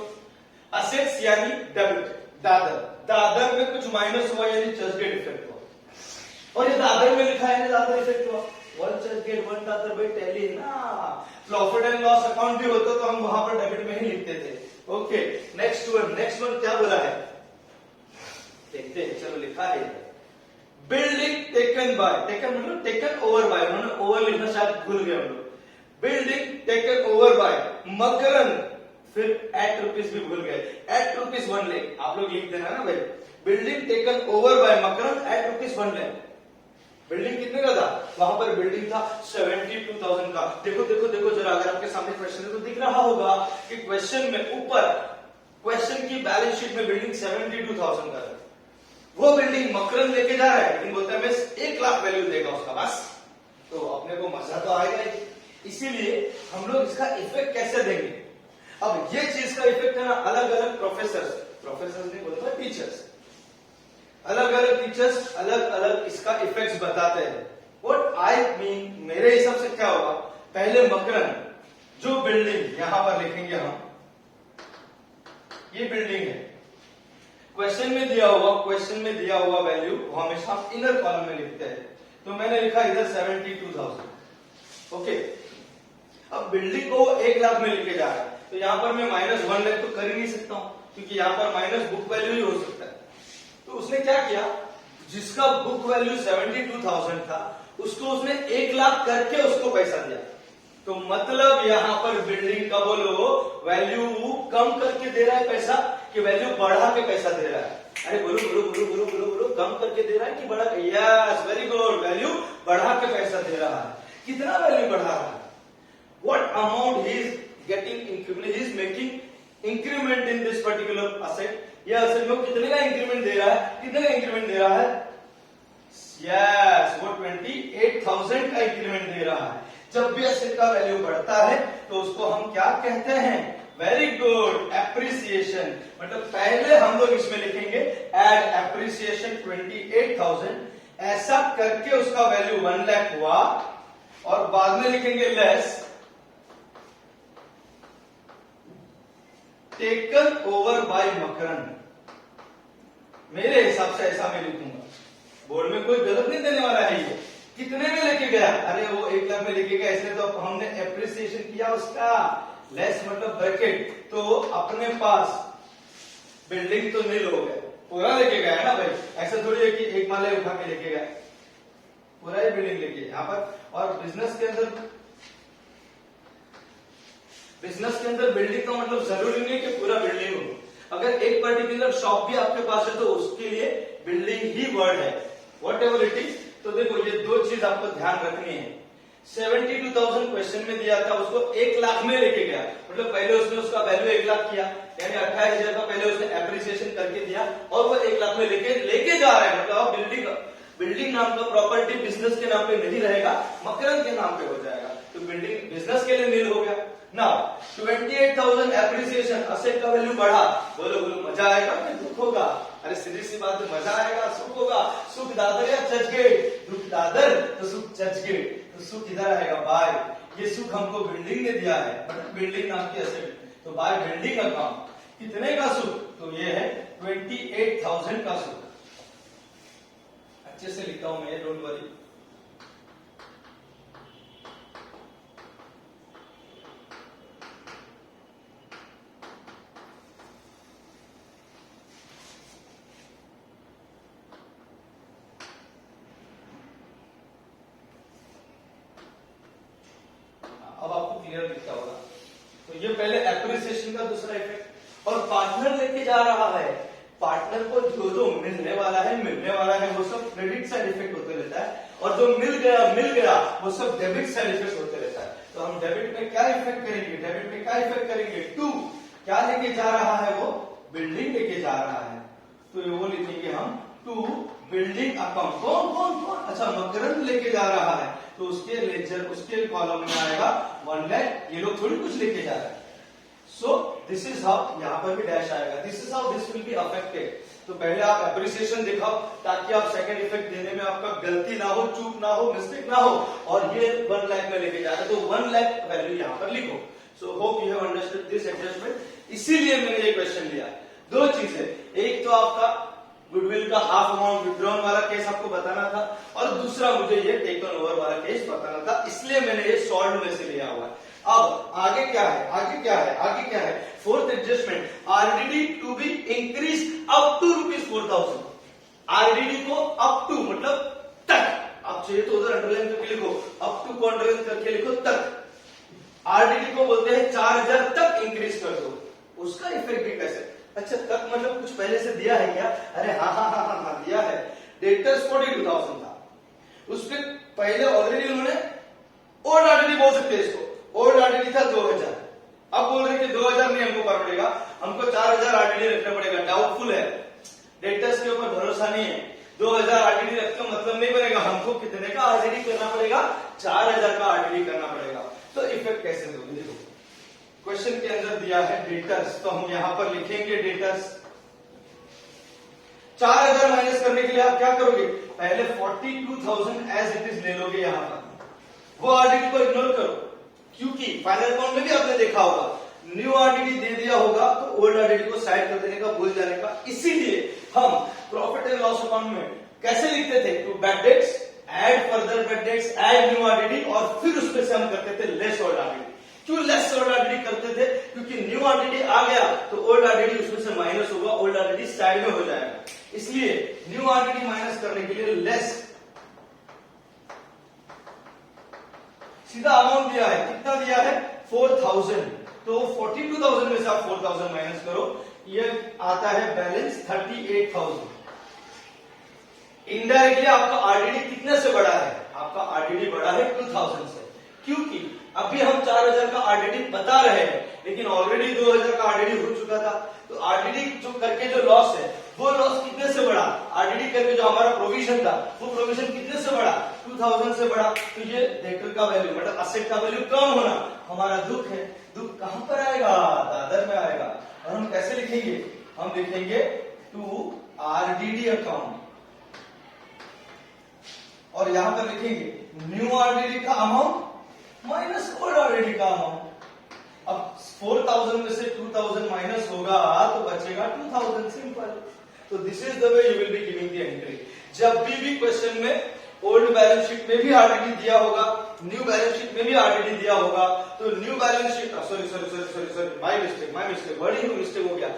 Speaker 1: असेट्स यानी डेबिट, दादर में कुछ माइनस हुआ यानी चर्चगेट इफेक्ट हुआ। और ये दादर में लिखा है दादर इफेक्ट हुआ। वन चर्चगेट वन दादर भाई टैली है ना। प्रॉफिट एंड लॉस अकाउंट भी होता तो हम वहां पर डेबिट में ही लिखते थे। ओके, नेक्स्ट वन क्या बोला है देखते हैं। चलो, लिखा है बिल्डिंग टेकन मतलब टेकन ओवर बाय। उन्होंने ओवर लिखना शायद भूल गए हम लोग। Building taken over by Makarand, फिर एट रुपीज भी भूल गए। एट रुपीज 1 लाख आप लोग लिख देना ना भाई। Building taken over by Makrand at rupees 1 lakh. Building कितने का था? वहां पर बिल्डिंग था 72,000 का। देखो जरा, अगर आपके सामने क्वेश्चन है तो दिख रहा होगा कि क्वेश्चन में ऊपर क्वेश्चन की बैलेंस शीट में बिल्डिंग 72,000 का है। वो बिल्डिंग मकरन लेके जा रहा है, लेकिन बोलता है मैं 1 लाख वैल्यू देगा उसका बस। तो अपने को मजा तो आएगा ही। इसीलिए हम लोग इसका इफेक्ट कैसे देंगे? अब ये चीज का इफेक्ट है ना, अलग अलग प्रोफेसर्स नहीं बोलता, टीचर्स, अलग अलग इसका इफेक्ट्स बताते हैं। व्हाट आई मीन, मेरे हिसाब से क्या होगा, पहले मकरन जो बिल्डिंग यहां पर लिखेंगे हम, ये बिल्डिंग है। क्वेश्चन में दिया हुआ वैल्यू हमेशा हम इनर कॉलम में लिखते हैं। तो मैंने लिखा इधर 72,000। ओके, अब बिल्डिंग को 1 लाख में लेके जा रहा है, तो यहां पर मैं -1 लाख तो कर ही नहीं सकता हूं, क्योंकि यहां पर माइनस बुक वैल्यू ही हो सकता है। तो उसने क्या किया, जिसका बुक वैल्यू 72,000 था उसको उसने 1 लाख करके उसको पैसा दिया। तो मतलब यहां पर बिल्डिंग का बोलो वैल्यू कम करके दे रहा है पैसा कि वैल्यू बढ़ा के पैसा दे रहा है? अरे बोलो, कम करके दे रहा है कि बढ़ा के? यस, वेरी गुड, वैल्यू बढ़ा के पैसा दे रहा है। कितना वैल्यू बढ़ा रहा है? What amount he is getting increment, he is making increment in this particular asset. ये asset में कितने का इंक्रीमेंट दे रहा है? कितने का इंक्रीमेंट दे रहा है? Yes, वो 28,000 का इंक्रीमेंट दे रहा है। जब भी asset का वैल्यू बढ़ता है तो उसको हम क्या कहते हैं? Very good, appreciation. मतलब पहले हम लोग इसमें लिखेंगे एड एप्रिसिएशन 28,000, ऐसा करके उसका वैल्यू 1 लाख हुआ, और बाद में लिखेंगे less taken over by Makarand. मेरे हिसाब से ऐसा मैं लिखूंगा, बोर्ड में कोई गलत नहीं देने वाला है। ये कितने में लेके गया? अरे वो 1 लाख में लेके गया, इसलिए तो हमने एप्रिसिएशन किया उसका। लेस मतलब ब्रैकेट, तो अपने पास बिल्डिंग तो नील हो गया, पूरा लेके गया है ना भाई, ऐसा थोड़ी है कि एक माले उठा के लेके गया, पूरा ही बिल्डिंग लेके यहाँ पर। और बिजनेस के अंदर बिल्डिंग का मतलब जरूरी नहीं कि पूरा बिल्डिंग हो। अगर एक पर्टिकुलर शॉप भी आपके पास है तो उसके लिए बिल्डिंग ही वर्ड है, वॉट एवर इट इज। तो देखो ये दो चीज आपको ध्यान रखनी है। 72,000 क्वेश्चन में दिया था, उसको 1 लाख में लेके गया, मतलब पहले उसने उसका वैल्यू 1 लाख किया, यानी 28,000 का पहले उसने एप्रिसिएशन करके दिया और वो 1 लाख में लेके जा रहा है। मतलब बिल्डिंग नाम का प्रॉपर्टी बिजनेस के नाम पे नहीं रहेगा, मकरंद के नाम पे हो जाएगा, तो बिल्डिंग बिजनेस के लिए नील हो गया ना। 28,000 एप्रिसिएशन, असेट का वैल्यू बढ़ा, बोलो मजा आएगा कि दुख होगा? अरे सीधी सी बात है, मजा आएगा, सुख होगा। सुख दादर या चर्चगेट, दुख दादर तो सुख चर्चगेट, तो सुख इधर आएगा बाय। ये सुख हमको बिल्डिंग ने दिया है, मतलब बिल्डिंग नाम की असेट, तो बाय बिल्डिंग अकाउंट कितने का सुख? तो ये है 28,000 का सुख। अच्छे से लिखता हूं मैं, डोंट वरी। अब आपको क्लियर दिखता होगा। तो ये पहले एप्रिसिएशन का दूसरा इफेक्ट। और पार्टनर लेके जा रहा है, पार्टनर को जो मिलने वाला है वो सब क्रेडिट साइड इफेक्ट होते रहता है, और जो मिल गया वो सब डेबिट साइड इफेक्ट होते रहता है। तो हम डेबिट में क्या इफेक्ट करेंगे? 2 क्या लेके जा रहा है? वो बिल्डिंग लेके जा रहा है, तो वो लिखेंगे हम 2 बिल्डिंग अकाउंट। कौन? अच्छा, मकरंद लेके जा रहा है, तो उसके लेजर उसके कॉलम में आएगा 1 लाख। ये लोग थोड़ी कुछ लेके जा रहे हैं। सो दिस इज हाउ, यहाँ पर भी डैश आएगा, this is how this will be affected. तो पहले आप एप्रिसिएशन दिखाओ ताकि आप सेकंड इफेक्ट देने में आपका गलती ना हो, चूक ना हो, मिस्टेक ना हो। और ये 1 लाख में लेके जा रहे हैं, तो 1 लाख वैल्यू यहाँ पर लिखो। सो hope you have understood this adjustment. इसीलिए मैंने ये क्वेश्चन लिया। दो चीजें, एक तो आपका गुडविल का हाफ अमाउंट विड्रॉन वाला केस आपको बताना था, और दूसरा मुझे ये टेकन ओवर वाला केस बताना था, इसलिए मैंने ये सॉल्व में से लिया हुआ है। अब आगे क्या है? Fourth adjustment, RDD to be increase up to ₹4,000। RDD को अप टू मतलब तक, आप चाहिए तो उधर अंडरलाइन करके लिखो, अप टू को अंडरलाइन करके लिखो तक। आरडीडी को बोलते हैं 4,000 तक इंक्रीज कर दो। उसका इफेक्ट भी कैसे? अच्छा, तक मतलब कुछ पहले से दिया है क्या? अरे हाँ दिया है। डेटर्स 42,000 था, उसके पहले ऑलरेडी उन्होंने ओल्ड आरडीडी बोल सकते हैं इसको, ओल्ड आरडीडी था 2,000, अब बोल रहे कि 2,000 नहीं हमको पड़ेगा, हमको 4,000 आरडीडी रखना पड़ेगा। डाउटफुल है, डेटर्स के ऊपर भरोसा नहीं है। 2,000 आरडीडी रख का मतलब नहीं बनेगा, हमको कितने का आरडीडी करना पड़ेगा? 4,000 का आरडीडी करना पड़ेगा। तो इफेक्ट कैसे दोगे? देखो क्वेश्चन के अंदर दिया है डेटर्स, तो हम यहां पर लिखेंगे डेटर्स। 4,000 माइनस करने के लिए आप क्या करोगे? पहले 42,000 एज इट इज ले लोगे यहां पर, वो आरडीडी को इग्नोर करो, क्योंकि फाइनल अकाउंट में भी आपने देखा होगा न्यू आरडीडी दे दिया होगा तो ओल्ड आरडीडी को साइड कर देने का, भूल जाने का। इसीलिए हम प्रॉफिट एंड लॉस अकाउंट में कैसे लिखते थे? To bad debts, add further bad debts, add new RDD, और फिर उसमें से हम करते थे लेस ओल्ड आरडीडी। क्यों लेस ओल्ड आरडीडी करते थे? क्योंकि न्यू आरडीडी आ गया तो ओल्ड आरडीडी उसमें से माइनस होगा, ओल्ड आरडीडी साइड में हो जाएगा। इसलिए न्यू आरडीडी माइनस करने के लिए लेस, सीधा अमाउंट दिया है, कितना दिया है? 4,000, तो 42,000 में से आप 4,000 माइनस करो, ये आता है बैलेंस 38,000। इनडायरेक्टली आपका आरडीडी कितने से बढ़ा है? आपका आरडीडी बढ़ा है 2,000 से, क्योंकि अभी हम 4,000 का आरडीडी बता रहे हैं, लेकिन ऑलरेडी 2,000 का आरडीडी हो चुका था। तो आरडीडी जो करके जो लॉस है, वो लॉस कितने से बढ़ा? आरडीडी करके जो हमारा प्रोविजन था, वो प्रोविजन कितने से बढ़ा? 2,000 से बढ़ा। तो ये डेटर का वैल्यू मतलब असेट का वैल्यू कम होना हमारा दुख है। दुख कहां पर आएगा? दादर में आएगा। और हम कैसे लिखेंगे? हम लिखेंगे टू आरडीडी अकाउंट, और यहां पर लिखेंगे न्यू आरडीडी का अमाउंट माइनस ओल्ड आरडीडी का अमाउंट। अब 4,000 में से 2,000 माइनस होगा तो बचेगा 2,000, सिंपल। तो this is the way you will be giving the entry. जब भी क्वेश्चन में ओल्ड बैलेंस शीट में भी आरडीडी दिया होगा, न्यू बैलेंस शीट में भी आरडीडी दिया होगा, तो new balance sheet, sorry my mistake, wording में मिस्टेक हो गया।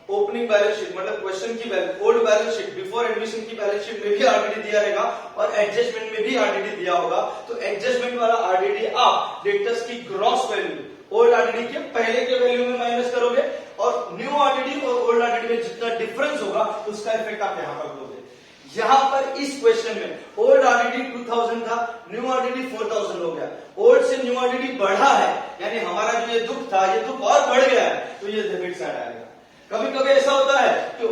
Speaker 1: ओपनिंग बैलेंस शीट मतलब क्वेश्चन की old balance sheet before admission की बैलेंस शीट में भी आरडीडी दिया रहेगा और एडजस्टमेंट में भी आरडीडी दिया होगा। तो एडजस्टमेंट वाला आरडीडी आप डेटर्स की ग्रॉस वैल्यू ओल्ड आरडीडी के पहले के वैल्यू में माइनस करोगे और न्यू आरडीडी और ओल्ड आरडीडी में जितना डिफरेंस होगा उसका इफेक्ट आप यहां पर दोगे। यहां पर इस क्वेश्चन में ओल्ड आरडीडी 2000 था, न्यू आरडीडी 4000 हो गया। ओल्ड से न्यू आरडीडी बढ़ा है यानी हमारा जो ये दुख था ये दुख और बढ़ गया है, तो ये डेबिट साइड आएगा। कभी कभी ऐसा होता है कि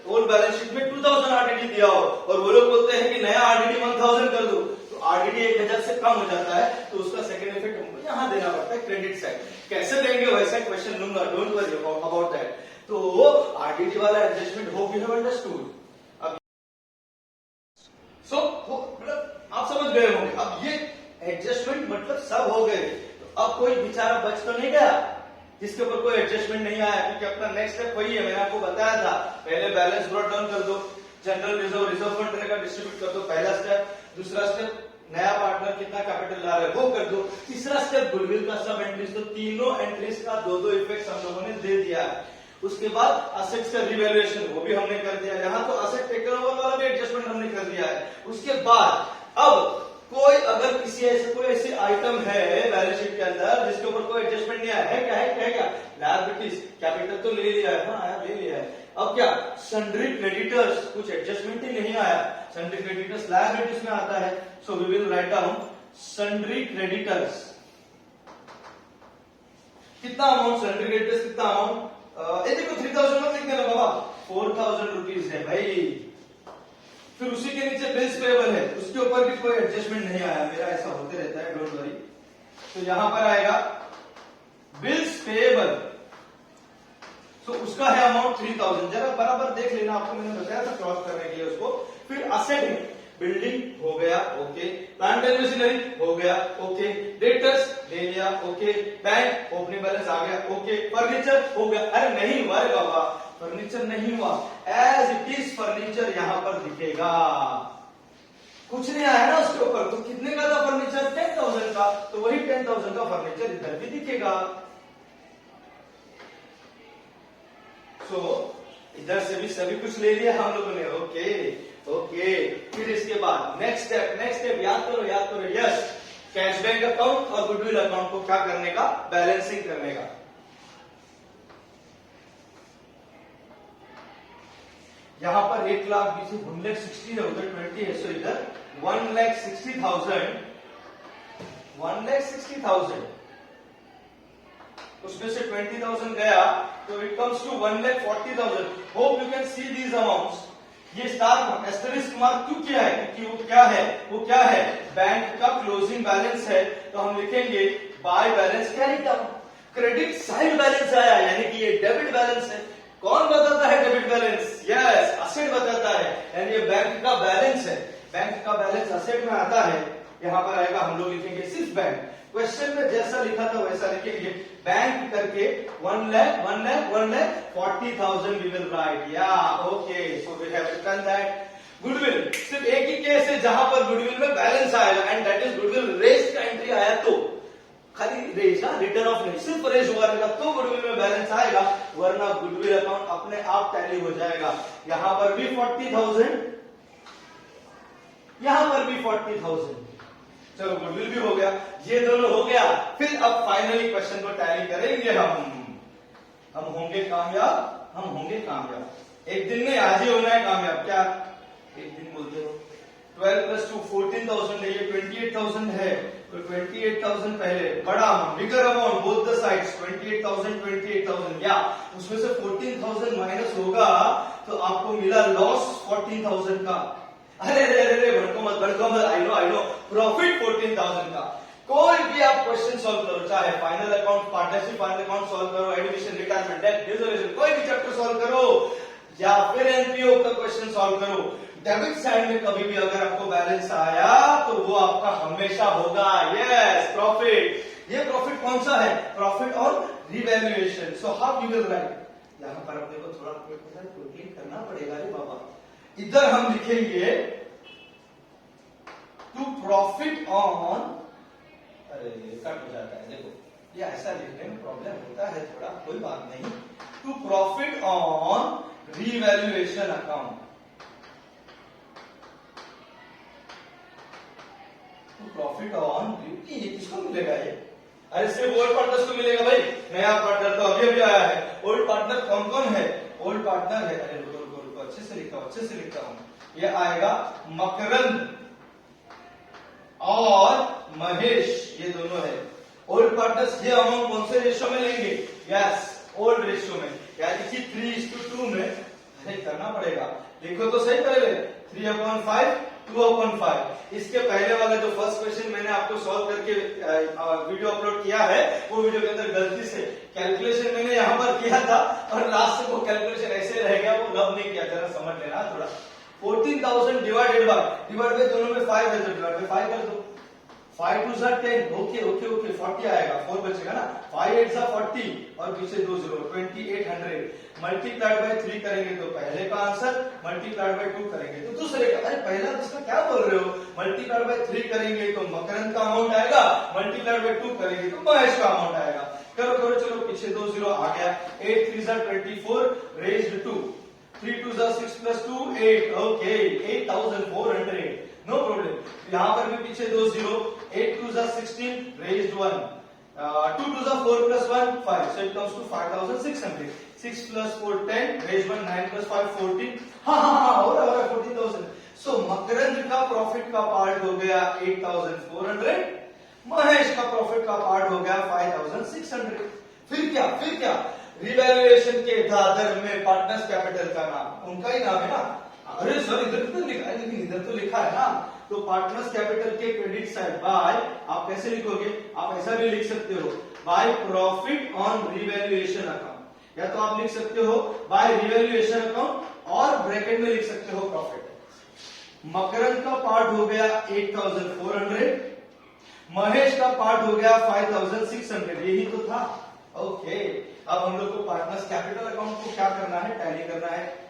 Speaker 1: ओल्ड बैलेंस शीट में 2000 आरडीडी दिया हो और वो लोग बोलते हैं कि नया आरडीडी 1000 कर दो, तो आरडीडी 1000 से कम हो जाता है, तो उसका सेकंड इफेक्ट हमको यहां देना पड़ता है क्रेडिट साइड। कैसे देंगे वैसा क्वेश्चन लूंगा, डोंट वरी अबाउट दैट। तो आरडीडी वाला adjustment hope you have understood. So मतलब आप समझ गए होंगे। अब ये एडजस्टमेंट मतलब सब हो गए, तो अब कोई बेचारा बच तो नहीं गया जिसके ऊपर कोई एडजस्टमेंट नहीं आया, क्योंकि अपना नेक्स्ट स्टेप वही है, मैंने आपको बताया था। पहले बैलेंस ब्रॉट डाउन कर दो, जनरल रिजर्व फंड रहेगा डिस्ट्रीब्यूट कर दो, पहला स्टेप। दूसरा स्टेप नया पार्टनर कितना कैपिटल ला रहा है वो कर दो। तीसरा स्टेप गुडविल का सब एंट्रीज, तो तीनों एंट्रीज का दो इफेक्ट हम लोगों ने दे दिया है। उसके बाद असेट्स का रिवैल्यूएशन वो भी हमने कर दिया, यहाँ तो असेट टेकन ओवर वाला भी एडजस्टमेंट हमने कर दिया है। उसके बाद अब कोई अगर किसी ऐसे आइटम है बैलेंस शीट के अंदर जिसके ऊपर कोई एडजस्टमेंट नहीं आया है, क्या लायबिलिटीज, कैपिटल तो ले लिया है, हाँ आया ले लिया है। अब क्या सन्ड्री क्रेडिटर्स, कुछ एडजस्टमेंट ही नहीं आया, सन्ड्री क्रेडिटर्स लायबिलिटीज में आता है। So we will write down sundry creditors. कितना अमाउंट सन्ड्री क्रेडिटर्स, कितना अमाउंट, देखो 3000 मत लिख देना बाबा, 4000 रुपीज है भाई। फिर उसी के नीचे बिल्स पेएबल है, उसके ऊपर भी कोई एडजस्टमेंट नहीं आया, मेरा ऐसा होते रहता है, डोंट वरी। तो यहां पर आएगा बिल्स पेएबल, तो उसका है अमाउंट 3000। जरा बराबर देख लेना, आपको मैंने बताया था क्रॉस करने के लिए उसको। फिर असेट है, बिल्डिंग हो गया ओके, प्लांट एंड मशीनरी हो गया ओके, डेटर्स ले लिया ओके, बैंक ओपनिंग बैलेंस आ गया ओके, फर्नीचर हो गया, अरे नहीं हुआ रे बाबा, फर्नीचर नहीं हुआ, एज इट इज फर्नीचर यहां पर दिखेगा, कुछ नहीं आया ना उसके ऊपर। तो कितने का था फर्नीचर, 10,000 का, तो वही 10,000 का फर्नीचर इधर भी दिखेगा। सो इधर से भी सभी कुछ ले लिया हम लोगों ने ओके ओके। फिर इसके बाद नेक्स्ट स्टेप याद करो यस, कैश बैंक अकाउंट और गुडविल अकाउंट को क्या करने का, बैलेंसिंग करने का। यहां पर 1,20,160 है, उधर 20 है, सो इधर 1,60,000 उसमें से 20,000 गया, तो it comes to 1,40,000। Hope you can see these amounts. ये स्टार एस्टरिस्क मार्क क्यों किया है, क्योंकि वो क्या है बैंक का क्लोजिंग बैलेंस है। तो हम लिखेंगे by balance carry down, credit side balance आया, यानी कि ये डेबिट बैलेंस है। कौन बताता है डेबिट बैलेंस, यस असेट बताता है, यानी ये बैंक का बैलेंस है, बैंक का बैलेंस असेट में आता है। यहां पर आएगा, हम लोग लिखेंगे सिर्फ बैंक, क्वेश्चन में जैसा लिखा था वैसा लिखेंगे, बैंक करके 1,40,000 वी विल राइट, या okay, so we have written that. Goodwill सिर्फ एक ही केस है जहां पर गुडविल में बैलेंस आएगा, and that is goodwill raise का एंट्री आया, तो खाली रेज ना, रिटर्न ऑफ नहीं, सिर्फ रेज हुआ रहेगा तो गुडविल में बैलेंस आएगा, वरना गुडविल अकाउंट अपने आप टैली हो जाएगा। यहां पर भी 40,000, यहां पर भी 40,000, चलो गुडविल भी हो गया, ये दोनों हो गया। फिर अब फाइनली क्वेश्चन को टैली करेंगे हम होंगे कामयाब, एक दिन में आज ही होना है कामयाब, क्या एक दिन बोलते हो। 12 + 2 14,000 है, ये 28,000 है, तो 28,000 पहले बड़ा amount, bigger amount both the sides, 28,000 या उसमें से 14,000 माइनस होगा तो आपको मिला लॉस 14,000 का। अरे भड़को मत, आई नो प्रॉफिट 14,000 का। कोई भी आप क्वेश्चन सॉल्व करो, चाहे final account, partnership final account solve करो, एडमिशन, रिटायरमेंट, डेट, रिजर्वेशन, कोई भी चैप्टर सॉल्व करो, या फिर एनपीओ का क्वेश्चन सॉल्व करो, डेबिट साइड में कभी भी अगर आपको बैलेंस आया तो वो आपका हमेशा होगा यस प्रॉफिट। ये प्रॉफिट कौन सा है, प्रॉफिट और revaluation. So how you will right, यहां पर अपने को थोड़ा क्विकली करना पड़ेगा रे बाबा। इधर हम लिखेंगे टू प्रॉफिट ऑन, अरे कट हो जाता है, देखो ये ऐसा लिखने में प्रॉब्लम होता है थोड़ा, कोई बात नहीं। To profit on revaluation account, to profit on, ये किसको मिलेगा ये? अरे सिर्फ ओल्ड पार्टनर्स को मिलेगा भाई, नया पार्टनर तो अभी अभी आया है। ओल्ड पार्टनर कौन कौन है? ओल्ड पार्टनर है, अरे रुको रुको रुको, अच्छे से लिखता हूं। ये आएगा मकरंद और महेश, ये दोनों है ओल्ड पार्टनर्स। ये अमाउंट कौन से रेशियो में लेंगे? यस, ओल्ड रेशियो में, यानी कि 3:2 में। अरे करना पड़ेगा, लिखो तो सही पहले, 3/5 2/5। इसके पहले वाला जो फर्स्ट क्वेश्चन मैंने आपको सॉल्व करके वीडियो अपलोड किया है, वो वीडियो के अंदर गलती से कैलकुलेशन मैंने यहाँ पर किया था और लास्ट से वो कैलकुलेशन ऐसे रह गया, वो रब नहीं किया, जरा समझ लेना थोड़ा। 14,000 डिवाइड बाय दोनों में 5 है तो डिवाइड बाय 5 कर दो। 5 2 10, ओके ओके ओके, 40 आएगा, 4 बचेगा ना, 5 8 40 और पीछे 2 0, 2800 मल्टीप्लाइड बाय 3 करेंगे तो पहले का आंसर, मल्टीप्लाइड बाय 2 करेंगे तो दूसरे का। अरे पहला दूसरा क्या बोल रहे हो? मल्टीप्लाइड बाय 3 करेंगे तो मकरंद का अमाउंट आएगा, मल्टीप्लाइड बाय 2 करेंगे तो महेश का अमाउंट आएगा। करो करो, चलो पीछे 2 0 आ गया। 8 3 24 रेज्ड 2, 3 2 6 + 2 8, ओके 8400, नो प्रॉब्लम। यहाँ पर भी पीछे 2 0, 8 2 16 raised 1, 2 2 4 + 1 5, so it comes to 5,600। 6 + 4 10 raised 1, 9 + 5 14, हाँ हो रहा है 14,000। सो मकरंद का प्रॉफिट का पार्ट हो गया 8,400, महेश का प्रॉफिट का पार्ट हो गया 5,600। फिर क्या रिवैल्यूएशन के दादर में पार्टनर्स कैपिटल का नाम उनका ही नाम है ना। अरे सर इधर तो लिखा है, लेकिन इधर तो लिखा है ना, तो पार्टनर्स कैपिटल के क्रेडिट साइड बाय, आप कैसे लिखोगे? आप ऐसा भी लिख सकते हो, by profit on revaluation account, या तो आप लिख सकते हो बाय रिवैल्यूएशन अकाउंट और ब्रैकेट में लिख सकते हो प्रॉफिट। मकरंद का पार्ट हो गया 8,400, महेश का पार्ट हो गया 5,600, यही तो था। ओके, अब हम लोग को पार्टनर्स कैपिटल अकाउंट को क्या करना है? टैली करना है।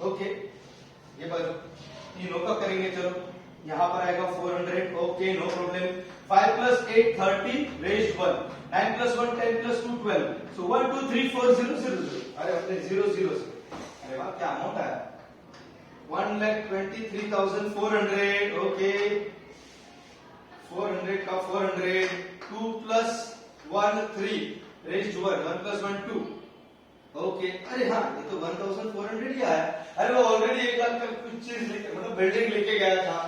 Speaker 1: ओके, ये बाजू तीनों का करेंगे, चलो यहां पर आएगा 400, ओके नो प्रॉब्लम। 5 + 8 30 रेज्ड 1, 9 + 1 10 + 2 12, सो 1 2 3 4 0 0 0। अरे अपने 0 0 से, अरे वाह क्या अमाउंट आया, 1,23,400, ओके 400 का 400, 2 + 1 3 रेज्ड 1, 1 + 1 2, ओके। अरे हाँ, ये तो 1,400 ही आया। अरे वो ऑलरेडी 1 लाख का कुछ चीज लेके, मतलब बिल्डिंग लेके गया था,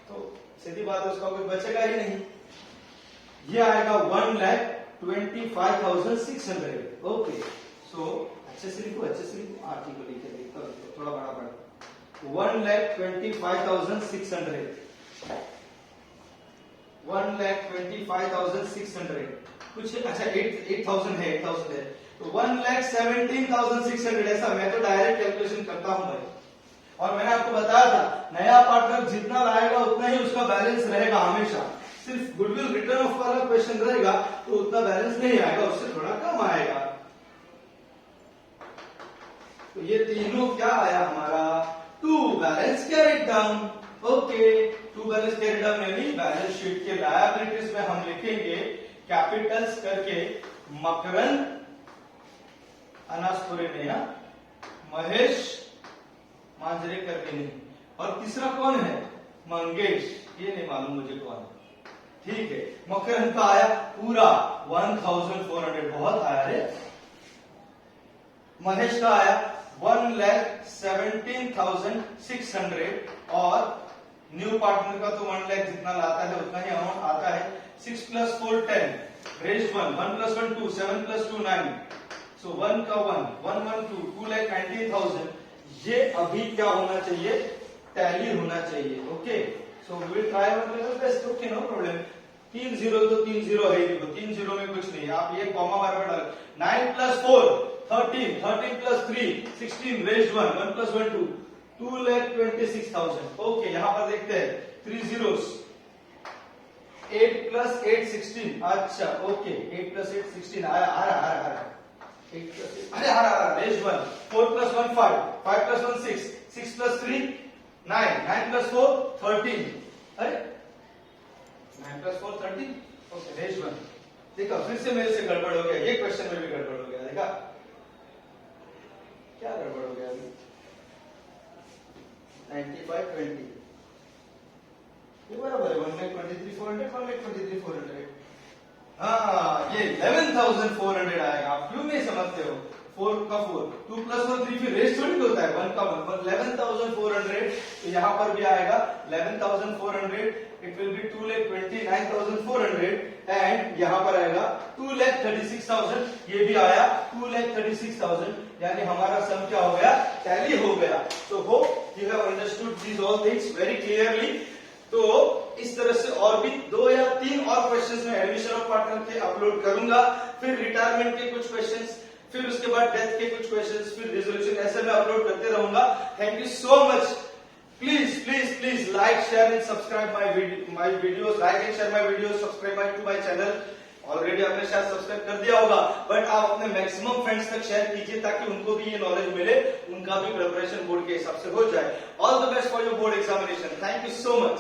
Speaker 1: तो सीधी बात है उसका कुछ बचेगा ही नहीं। ये आएगा 1,25,600, ओके। सो अच्छे से लिखो आर्टिकल को लिखे थोड़ा बड़ा पड़ा, 1,25,600, 1,25,600 कुछ, अच्छा 8,000 है, 8,000 है, तो 1,17,600। ऐसा मैं तो डायरेक्ट कैलकुलेशन करता हूं भाई, और मैंने आपको बताया था नया पार्टनर जितना लाएगा उतना ही उसका बैलेंस रहेगा हमेशा। सिर्फ गुडविल रिटर्न ऑफ वाला क्वेश्चन रहेगा तो उतना बैलेंस नहीं आएगा, उससे थोड़ा कम आएगा। तो ये तीनों क्या आया हमारा? To balance carried down, okay. To balance carried down यानी बैलेंस शीट के लायबिलिटीज में हम लिखेंगे कैपिटल्स करके मकरंद अनासपुरे में, महेश मांजरेकर करके नहीं, और तीसरा कौन है? मंगेश, ये नहीं मालूम मुझे कौन है, ठीक है। मकरंद का आया पूरा 1,400, बहुत आया रे। महेश का आया 1,17,600, और न्यू पार्टनर का तो 1 लाख जितना लाता है उतना ही अमाउंट आता है। 6 + 4 10 रेज्ड 1, 1 + 1 2, 7 + 2 9, सो 1 का 1 1 1 2, 2,19,000। ये अभी क्या होना चाहिए? टैली होना चाहिए, okay. So we will try our level best, okay no problem. 3 0 तो 3 0 है, देखो 3 0 में कुछ नहीं, आप ये कॉमा बार बार डाल। 9 + 4 13, 13 + 3 16 रेज्ड 1, 1 + 1 2, 2,26,000, ओके। यहां पर देखते हैं 3 zeros, 8 + 8 16, अच्छा ओके, 8 + 8 16 आया, आ रहा रेज्ड 1, 4 + 1 5, 5 + 1 6, 6 plus 3 9, 9 plus 4 13, अरे 9 plus 4 13, ओके रेस्ट 1। देखा फिर से मेरे से गड़बड़ हो गया, ये क्वेश्चन में भी गड़बड़ हो गया। देखा क्या गड़बड़ हो गया अभी? 95 20 ये बराबर है 1,23,400 1,23,400। हाँ ये 11,400 आएगा। आप क्यों नहीं समझते हो? 4 का 4 2 प्लस 1 3 फिर रेस्ट थोड़ी होता है 1 का 1 11,400। तो यहाँ पर भी आएगा 11,400। इट विल बी 2,29,400 एंड यहाँ पर आएगा 2,36,000। ये भी आया 2,36,000, यानी हमारा सम क्या हो गया? टैली हो गया। तो hope you have understood these all things very clearly. तो इस तरह से और भी 2 या 3 और क्वेश्चंस में एडमिशन ऑफ पार्टनर के अपलोड करूंगा, फिर रिटायरमेंट के कुछ क्वेश्चंस, फिर उसके बाद डेथ के कुछ क्वेश्चंस, फिर रिजोल्यूशन, ऐसे मैं अपलोड करते रहूंगा। Thank you so much. Please please please like share and subscribe my videos, like and share my videos, subscribe to my channel. Already आपने शायद सब्सक्राइब कर दिया होगा, बट आप अपने मैक्सिमम फ्रेंड्स तक शेयर कीजिए ताकि उनको भी ये नॉलेज मिले, उनका भी प्रिपरेशन बोर्ड के हिसाब से हो जाए। All the best for your board examination. Thank you so much.